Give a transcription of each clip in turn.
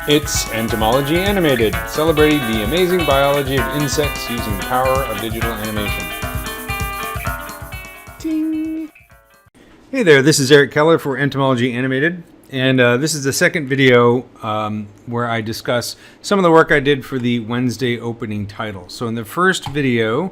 It's Entomology Animated, celebrating the amazing biology of insects using the power of digital animation. Ting. Hey there, this is Eric Keller for Entomology Animated, and this is the second video where I discuss some of the work I did for the Wednesday opening title. So in the first video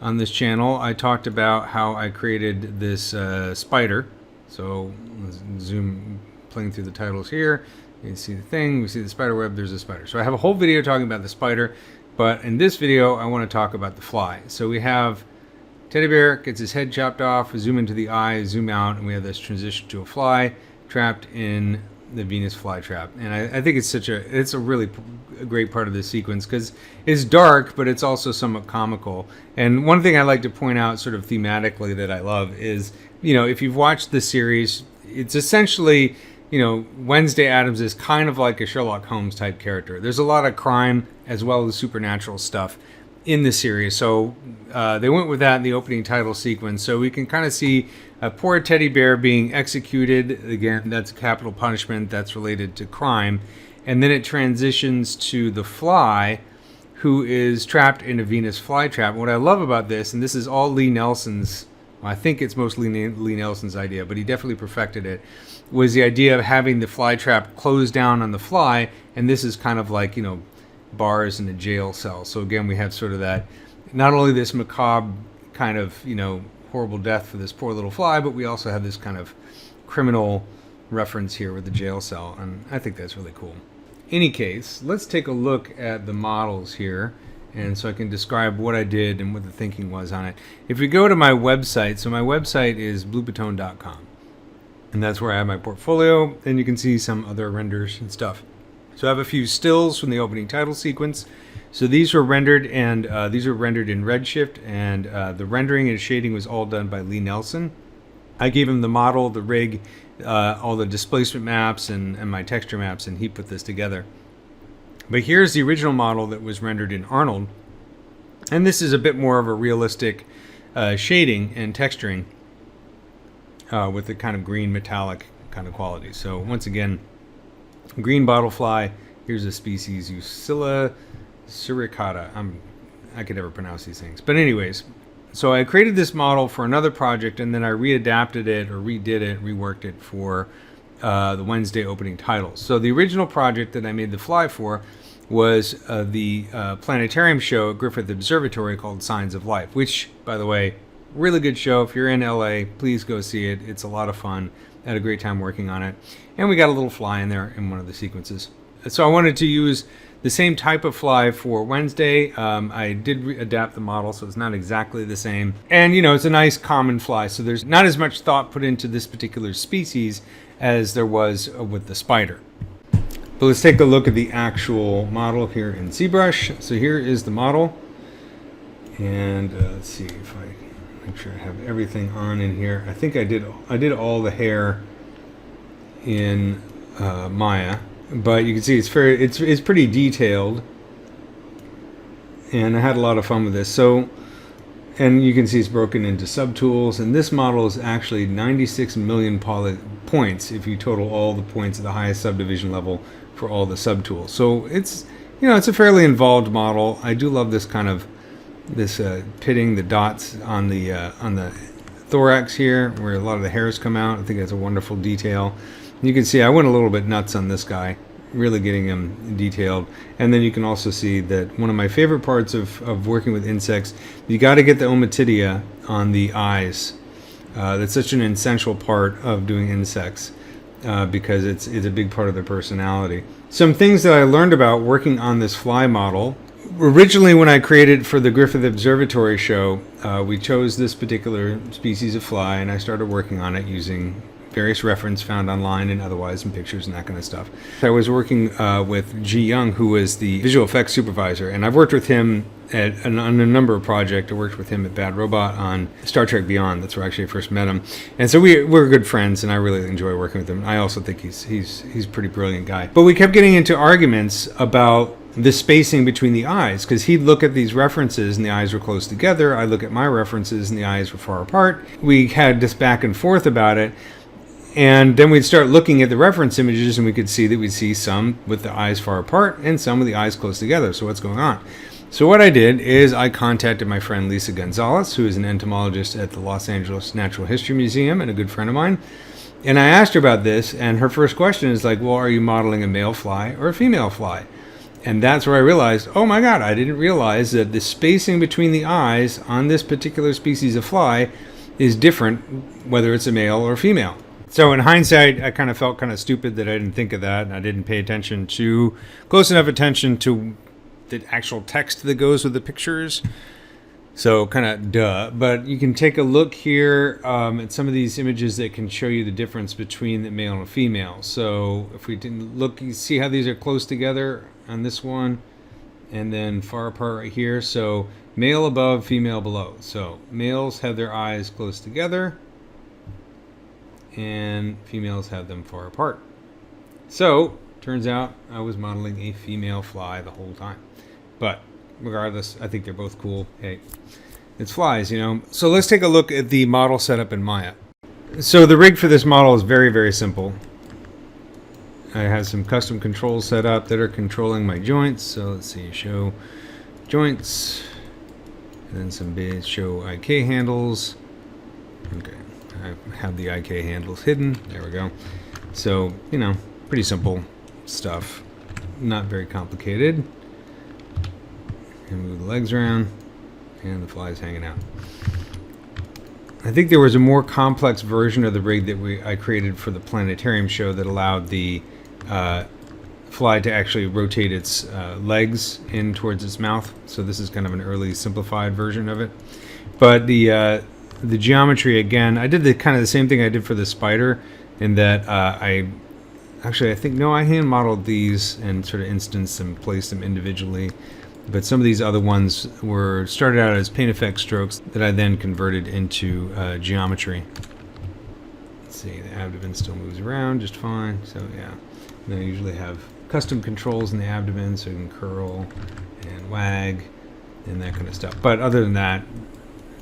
on this channel, I talked about how I created this spider. So let's zoom, playing through the titles here. You can see the thing, we see the spider web, there's a spider. So I have a whole video talking about the spider, but in this video I want to talk about the fly. So we have teddy bear gets his head chopped off, we zoom into the eye, zoom out, and we have this transition to a fly trapped in the Venus flytrap. And I think it's a really great part of this sequence because it's dark, but it's also somewhat comical. And one thing I like to point out sort of thematically that I love is, you know, if you've watched this series, it's essentially, you know, Wednesday Addams is kind of like a Sherlock Holmes type character. There's a lot of crime as well as supernatural stuff in the series. So they went with that in the opening title sequence. So we can kind of see a poor teddy bear being executed. Again, that's capital punishment that's related to crime. And then it transitions to the fly, who is trapped in a Venus flytrap. What I love about this, and this is all Lee Nelson's, well, I think it's mostly Lee Nelson's idea, but he definitely perfected it, was the idea of having the fly trap close down on the fly. And this is kind of like, you know, bars in a jail cell. So again, we have sort of that, not only this macabre kind of, you know, horrible death for this poor little fly, but we also have this kind of criminal reference here with the jail cell. And I think that's really cool. Any case, let's take a look at the models here. And so I can describe what I did and what the thinking was on it. If we go to my website, so my website is bluebatone.com. And that's where I have my portfolio, and you can see some other renders and stuff. So I have a few stills from the opening title sequence. So these were rendered, and these were rendered in Redshift, and the rendering and shading was all done by Lee Nelson. I gave him the model, the rig, all the displacement maps, and my texture maps, and he put this together. But here's the original model that was rendered in Arnold, and this is a bit more of a realistic shading and texturing. With the kind of green metallic kind of quality. So once again, green bottlefly. Here's a species, Uscilla suricata. I could never pronounce these things. But anyways, so I created this model for another project, and then I readapted it or redid it, reworked it for the Wednesday opening titles. So the original project that I made the fly for was the planetarium show at Griffith Observatory called Signs of Life, which, by the way, really good show. If you're in LA, please go see it. It's a lot of fun. I had a great time working on it. And we got a little fly in there in one of the sequences. So I wanted to use the same type of fly for Wednesday. I did adapt the model, so it's not exactly the same. And, you know, it's a nice common fly, so there's not as much thought put into this particular species as there was with the spider. But let's take a look at the actual model here in ZBrush. So here is the model. And let's see if I make sure I have everything on in here. I think I did all the hair in Maya, but you can see it's pretty detailed, and I had a lot of fun with this. So, and you can see it's broken into subtools, and this model is actually 96 million points if you total all the points at the highest subdivision level for all the subtools. So it's, you know, it's a fairly involved model. I do love this kind of pitting the dots on the thorax here where a lot of the hairs come out. I think that's a wonderful detail. You can see I went a little bit nuts on this guy, really getting him detailed. And then you can also see that one of my favorite parts of working with insects, you got to get the ommatidia on the eyes. That's such an essential part of doing insects because it's a big part of their personality. Some things that I learned about working on this fly model. Originally, when I created for the Griffith Observatory show, we chose this particular species of fly, and I started working on it using various reference found online and otherwise in pictures and that kind of stuff. I was working with Ji Young, who was the visual effects supervisor, and I've worked with him on a number of projects. I worked with him at Bad Robot on Star Trek Beyond. That's where actually I first met him. And so we're good friends, and I really enjoy working with him. I also think he's a pretty brilliant guy. But we kept getting into arguments about the spacing between the eyes, because he'd look at these references and the eyes were close together. I look at my references and the eyes were far apart. We had this back and forth about it. And then we'd start looking at the reference images, and we could see that we'd see some with the eyes far apart and some with the eyes close together. So what's going on? So what I did is I contacted my friend Lisa Gonzalez, who is an entomologist at the Los Angeles Natural History Museum and a good friend of mine. And I asked her about this, and her first question is like, well, are you modeling a male fly or a female fly? And that's where I realized, oh my God, I didn't realize that the spacing between the eyes on this particular species of fly is different, whether it's a male or female. So in hindsight, I kind of felt kind of stupid that I didn't think of that, and I didn't pay close enough attention to the actual text that goes with the pictures. So kind of duh. But you can take a look here at some of these images that can show you the difference between the male and female. So if we didn't look, you see how these are close together on this one, and then far apart right here. So male above, female below. So males have their eyes close together, and females have them far apart. So turns out I was modeling a female fly the whole time. But regardless, I think they're both cool. Hey, it's flies, you know. So let's take a look at the model setup in Maya. So the rig for this model is very, very simple. I have some custom controls set up that are controlling my joints. So let's see, show joints, and then some base show IK handles. Okay, I have the IK handles hidden. There we go. So, you know, pretty simple stuff. Not very complicated. And move the legs around, and the fly's hanging out. I think there was a more complex version of the rig that I created for the planetarium show that allowed the fly to actually rotate its legs in towards its mouth. So this is kind of an early simplified version of it. But the geometry, again, I did the same thing I did for the spider, in that I hand modeled these and sort of instanced and placed them individually. But some of these other ones started out as paint effect strokes that I then converted into geometry. Let's see, the abdomen still moves around just fine. So yeah, and I usually have custom controls in the abdomen, so you can curl and wag and that kind of stuff. But other than that,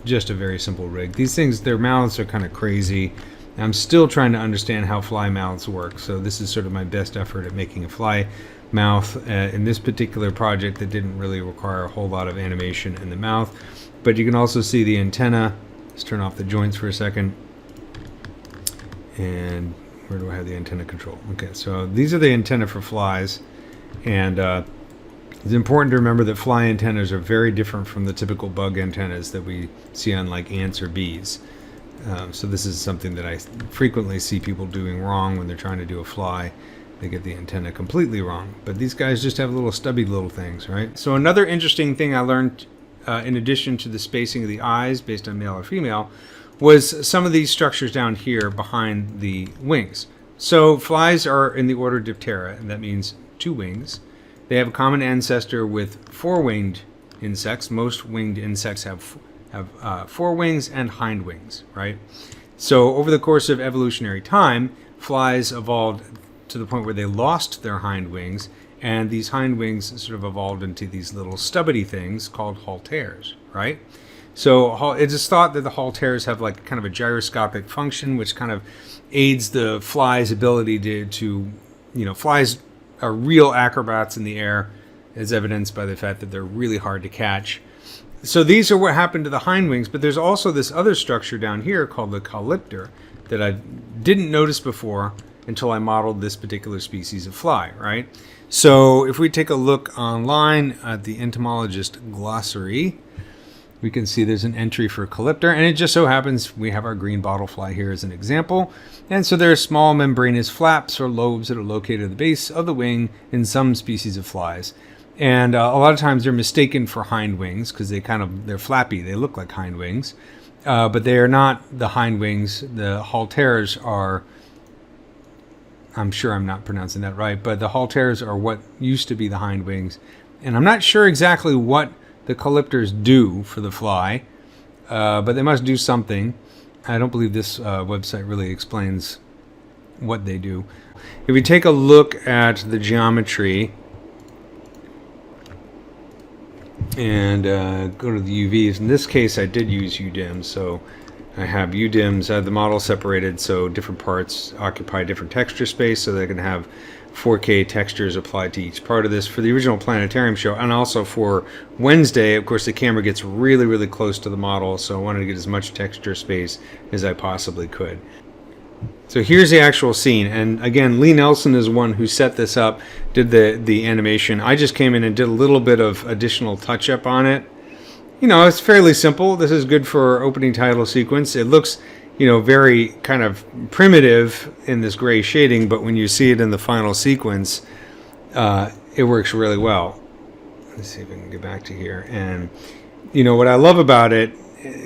just a very simple rig. These things, their mouths are kind of crazy. I'm still trying to understand how fly mouths work. So this is sort of my best effort at making a fly mouth in this particular project that didn't really require a whole lot of animation in the mouth. But you can also see the antenna. Let's turn off the joints for a second. And where do I have the antenna control? Okay, so these are the antenna for flies. And it's important to remember that fly antennas are very different from the typical bug antennas that we see on like ants or bees. So this is something that I frequently see people doing wrong when they're trying to do a fly. They get the antenna completely wrong. But these guys just have little stubby little things, right? So another interesting thing I learned, in addition to the spacing of the eyes based on male or female, was some of these structures down here behind the wings. So flies are in the order Diptera, and that means 2 wings. They have a common ancestor with 4-winged insects. Most winged insects have 4 wings and hind wings, right? So over the course of evolutionary time, flies evolved to the point where they lost their hind wings, and these hind wings sort of evolved into these little stubbity things called halteres, right? So it is thought that the halteres have like kind of a gyroscopic function, which kind of aids the fly's ability to flies are real acrobats in the air, as evidenced by the fact that they're really hard to catch. So these are what happened to the hind wings, but there's also this other structure down here called the calypter that I didn't notice before until I modeled this particular species of fly, right? So if we take a look online at the entomologist glossary, we can see there's an entry for calypter, and it just so happens we have our green bottlefly here as an example. And so there are small membranous flaps or lobes that are located at the base of the wing in some species of flies. And a lot of times they're mistaken for hind wings because they're flappy. They look like hind wings, but they are not the hind wings. The halteres are, I'm sure I'm not pronouncing that right, but the halteres are what used to be the hind wings. And I'm not sure exactly what the calypters do for the fly, but they must do something. I don't believe this website really explains what they do. If we take a look at the geometry and go to the UVs, in this case I did use UDIM, so I have UDIMs. I have the model separated so different parts occupy different texture space, so they can have 4K textures applied to each part of this for the original planetarium show. And also for Wednesday, of course, the camera gets really, really close to the model, so I wanted to get as much texture space as I possibly could. So here's the actual scene, and again, Lee Nelson is one who set this up, did the animation. I just came in and did a little bit of additional touch-up on it. You know, it's fairly simple. This is good for opening title sequence. It looks, you know, very kind of primitive in this gray shading, but when you see it in the final sequence, it works really well. Let's see if I can get back to here. And, you know, what I love about it,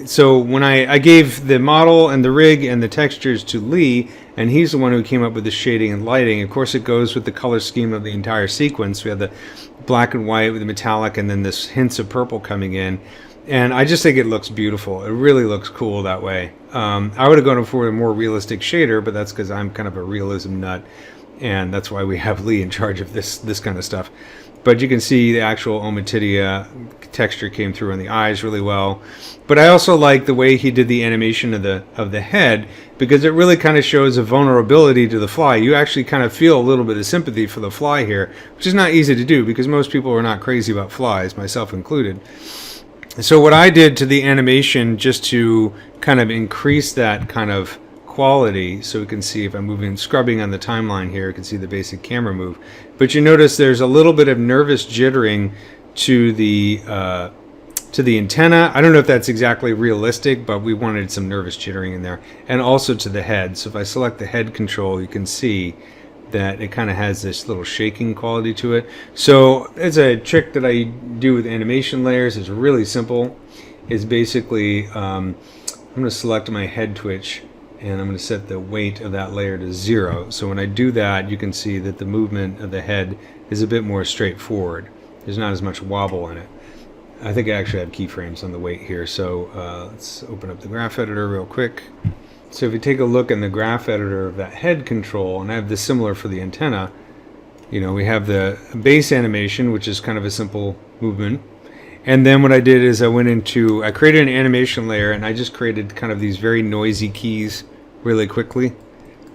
so when I gave the model and the rig and the textures to Lee, and he's the one who came up with the shading and lighting. Of course, it goes with the color scheme of the entire sequence. We have the black and white with the metallic, and then this hints of purple coming in. And I just think it looks beautiful. It really looks cool that way. I would have gone for a more realistic shader, but that's because I'm kind of a realism nut, and that's why we have Lee in charge of this kind of stuff. But you can see the actual ommatidia texture came through on the eyes really well. But I also like the way he did the animation of the head, because it really kind of shows a vulnerability to the fly. You actually kind of feel a little bit of sympathy for the fly here, which is not easy to do because most people are not crazy about flies, myself included. So what I did to the animation, just to kind of increase that kind of quality, so we can see if I'm moving, scrubbing on the timeline here, you can see the basic camera move. But you notice there's a little bit of nervous jittering to the antenna. I don't know if that's exactly realistic, but we wanted some nervous jittering in there, and also to the head. So if I select the head control, you can see that it kind of has this little shaking quality to it. So it's a trick that I do with animation layers. It's really simple. It's basically I'm going to select my head twitch, and I'm going to set the weight of that layer to 0. So when I do that, you can see that the movement of the head is a bit more straightforward. There's not as much wobble in it. I think I actually have keyframes on the weight here. So let's open up the graph editor real quick. So if you take a look in the graph editor of that head control, and I have this similar for the antenna, you know, we have the base animation, which is kind of a simple movement. And then what I did is I created an animation layer, and I just created kind of these very noisy keys really quickly.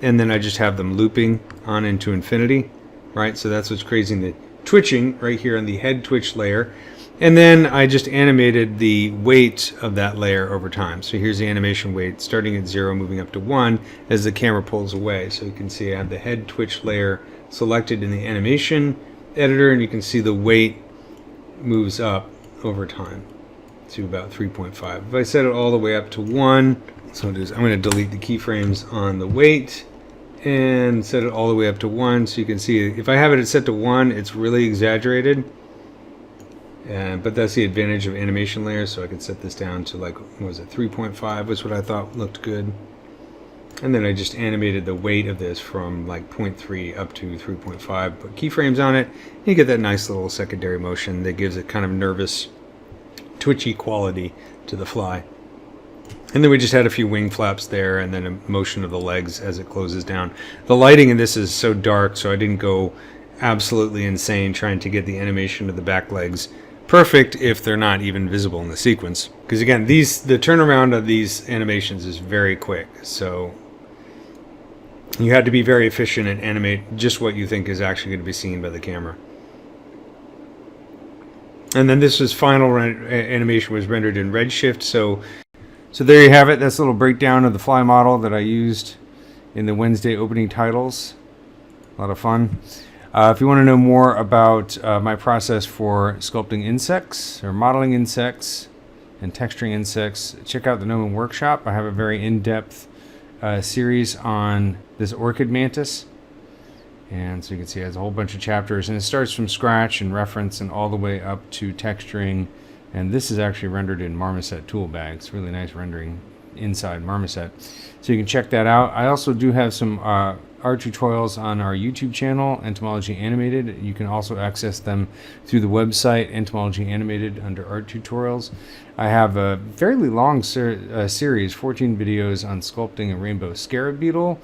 And then I just have them looping on into infinity, right? So that's what's creating the twitching right here on the head twitch layer. And then I just animated the weight of that layer over time. So here's the animation weight starting at 0, moving up to 1 as the camera pulls away. So you can see I have the head twitch layer selected in the animation editor, and you can see the weight moves up over time to about 3.5. If I set it all the way up to 1, so I'm going to delete the keyframes on the weight and set it all the way up to 1. So you can see if I have it set to 1, it's really exaggerated. But that's the advantage of animation layers, so I could set this down to, like, what was it, 3.5 was what I thought looked good. And then I just animated the weight of this from like 0.3 up to 3.5, put keyframes on it, and you get that nice little secondary motion that gives it kind of nervous, twitchy quality to the fly. And then we just had a few wing flaps there, and then a motion of the legs as it closes down. The lighting in this is so dark, so I didn't go absolutely insane trying to get the animation of the back legs perfect if they're not even visible in the sequence. Because again, the turnaround of these animations is very quick, so you had to be very efficient and animate just what you think is actually going to be seen by the camera. And then this was final animation was rendered in Redshift, so there you have it. That's a little breakdown of the fly model that I used in the Wednesday opening titles. A lot of fun. If you want to know more about my process for sculpting insects or modeling insects and texturing insects, check out the Gnomon Workshop. I have a very in-depth series on this orchid mantis. And so you can see it has a whole bunch of chapters, and it starts from scratch and reference and all the way up to texturing. And this is actually rendered in Marmoset tool bags. Really nice rendering inside Marmoset. So you can check that out. I also do have some art tutorials on our YouTube channel, Entomology Animated. You can also access them through the website, Entomology Animated, under art tutorials. I have a fairly long series, 14 videos on sculpting a rainbow scarab beetle,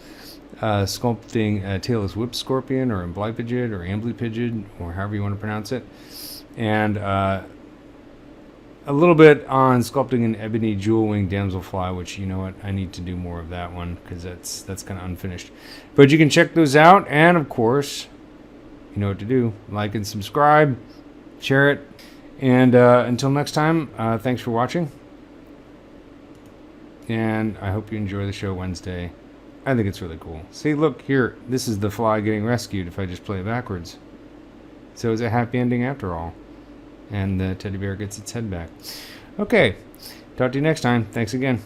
sculpting a tailless whip scorpion, or amblypygid, or amblypygid, or however you want to pronounce it. And a little bit on sculpting an ebony jewel-winged damselfly, which, you know what, I need to do more of that one because that's kind of unfinished. But you can check those out, and of course, you know what to do. Like and subscribe, share it, and until next time, thanks for watching. And I hope you enjoy the show Wednesday. I think it's really cool. See, look here. This is the fly getting rescued if I just play it backwards. So it's a happy ending after all. And the teddy bear gets its head back. Okay. Talk to you next time. Thanks again.